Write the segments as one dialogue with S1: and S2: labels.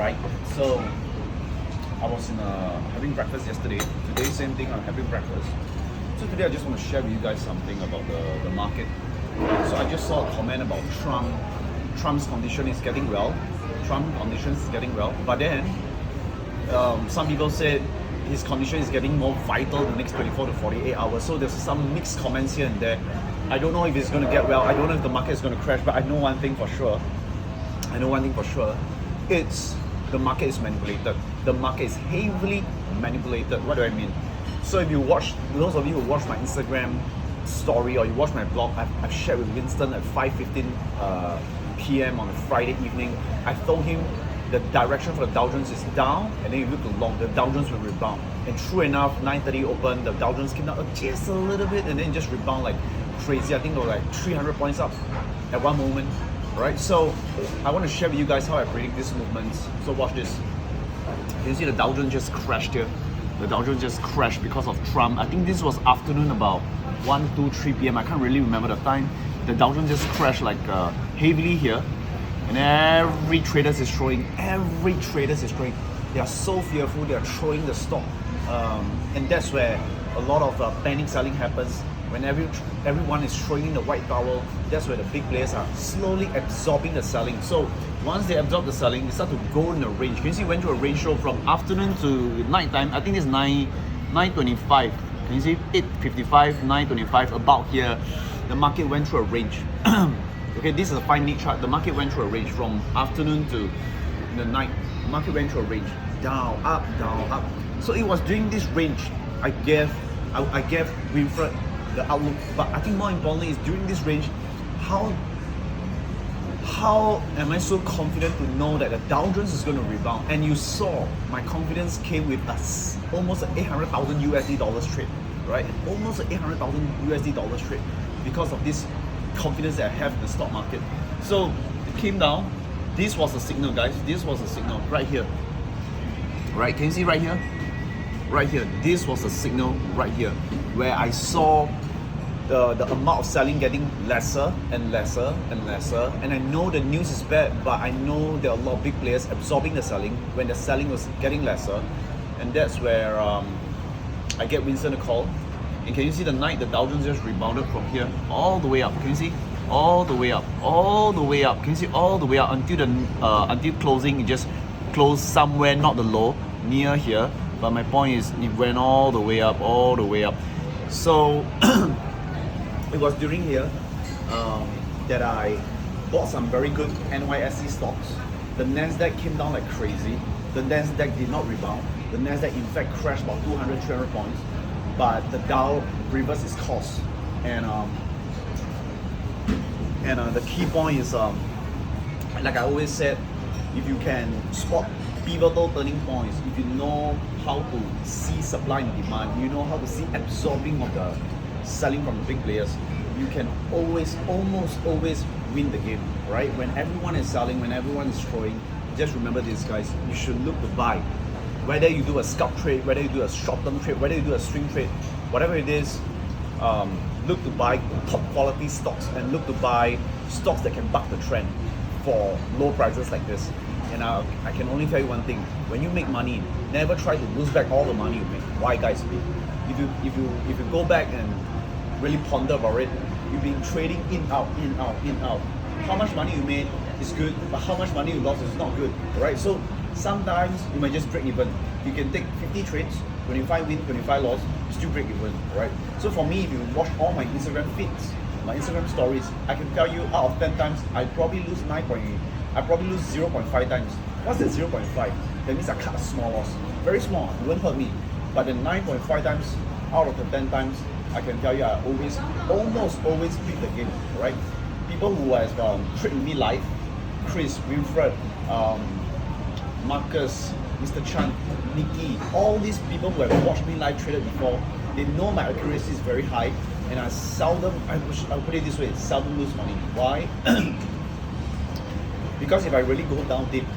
S1: right? So I was having breakfast yesterday. Today, same thing, I'm having breakfast. So today I just want to share with you guys something about the market. So I just saw a comment about Trump. Trump's condition is getting well. But then some people said his condition is getting more vital the next 24 to 48 hours. So there's some mixed comments here and there. I don't know if it's going to get well. I don't know if the market is going to crash. But I know one thing for sure. It's the market is manipulated. The market is heavily manipulated. What do I mean? So if you watch, those of you who watch my Instagram story or you watch my blog, I've shared with Winston at 5:15 p.m. on a Friday evening. I told him the direction for the Dow Jones is down, and then you look to long, the Dow Jones will rebound. And true enough, 9:30 open, the Dow Jones came down just a little bit and then just rebound like crazy. I think they were like 300 points up at one moment, right? So I want to share with you guys how I predict these movements. So watch this. You see the Dow Jones just crashed here. The Dow Jones just crashed because of Trump. I think this was afternoon about 1, 2, 3 p.m. I can't really remember the time. The Dow Jones just crashed like heavily here. And every trader is throwing. They are so fearful, they are throwing the stock. And that's where a lot of panic selling happens. When everyone is throwing in the white towel, that's where the big players are slowly absorbing the selling. So once they absorb the selling, they start to go in a range. Can you see it went to a range show from afternoon to night time? I think it's 9:25. Can you see 8:55, 9:25, about here? The market went through a range. Okay, this is a 5-minute chart. The market went through a range from afternoon to the night. The market went through a range, down, up, down, up. So it was during this range I gave Winfred the outlook. But I think more importantly is during this range, how am I so confident to know that the Dow Jones is going to rebound? And you saw my confidence came with almost an $800,000 USD dollars trade, right? Almost an $800,000 USD dollars trade because of this confidence that I have in the stock market. So it came down. This was a signal, guys. This was a signal right here. Right? Can you see right here? Right here. This was a signal right here where I saw the amount of selling getting lesser and lesser and lesser. And I know the news is bad, but I know there are a lot of big players absorbing the selling when the selling was getting lesser. And that's where I get Winston a call. And can you see the night the Dow Jones just rebounded from here all the way up? Can you see? All the way up. Can you see all the way up until closing? It just closed somewhere, not the low, near here. But my point is, it went all the way up. So it was during here that I bought some very good NYSE stocks. The Nasdaq came down like crazy. The Nasdaq did not rebound. The Nasdaq in fact crashed about 200, 300 points. But the Dow reversed its course, and the key point is, like I always said, if you can spot pivotal turning points, if you know how to see supply and demand, you know how to see absorbing of the selling from the big players, you can almost always win the game, right? When everyone is selling, when everyone is throwing, just remember this, guys. You should look to buy. Whether you do a scalp trade, whether you do a short-term trade, whether you do a swing trade, whatever it is, look to buy top quality stocks and look to buy stocks that can buck the trend for low prices like this. And I can only tell you one thing: when you make money, never try to lose back all the money you make. Why, guys? If you go back and really ponder about it, you've been trading in out. How much money you made is good, but how much money you lost is not good, right? So sometimes you might just break even. You can take 50 trades, 25 win, 25 loss, you still break even, right? So for me, if you watch all my Instagram feeds, my Instagram stories, I can tell you out of 10 times, I probably lose 0.5 times. What's that 0.5? That means I cut a small loss. Very small, it won't hurt me. But the 9.5 times out of the 10 times, I can tell you I almost always beat the game, right? People who have traded with me live, Chris, Winfred, Marcus, Mr. Chan, Nikki, all these people who have watched me live traded before, they know my accuracy is very high, and I'll put it this way, seldom lose money. Why? Because if I really go down deep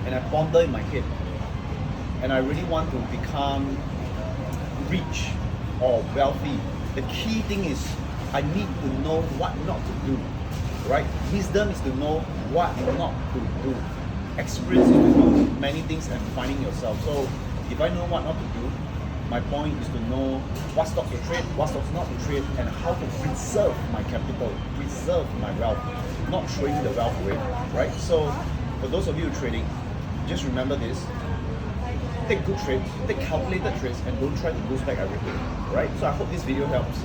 S1: and I ponder in my head and I really want to become rich or wealthy, the key thing is I need to know what not to do, right? Wisdom is to know what not to do. experience is to do many things and finding yourself. So if I know what not to do, my point is to know what stocks to trade, what stocks not to trade, and how to preserve my capital, preserve my wealth, not throwing the wealth away, right? So for those of you trading, just remember this. Take good trades, take calculated trades, and don't try to lose back everything, right? So I hope this video helps.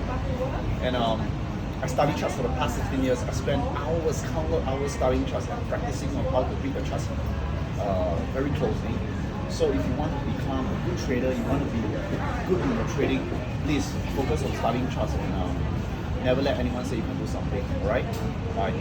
S1: And I study charts for the past 16 years. I spent hours, countless hours studying charts and practicing on how to read the charts very closely. So if you want to become a good trader, you want to be good in your trading, please focus on studying charts and never let anyone say you can do something, alright? Bye.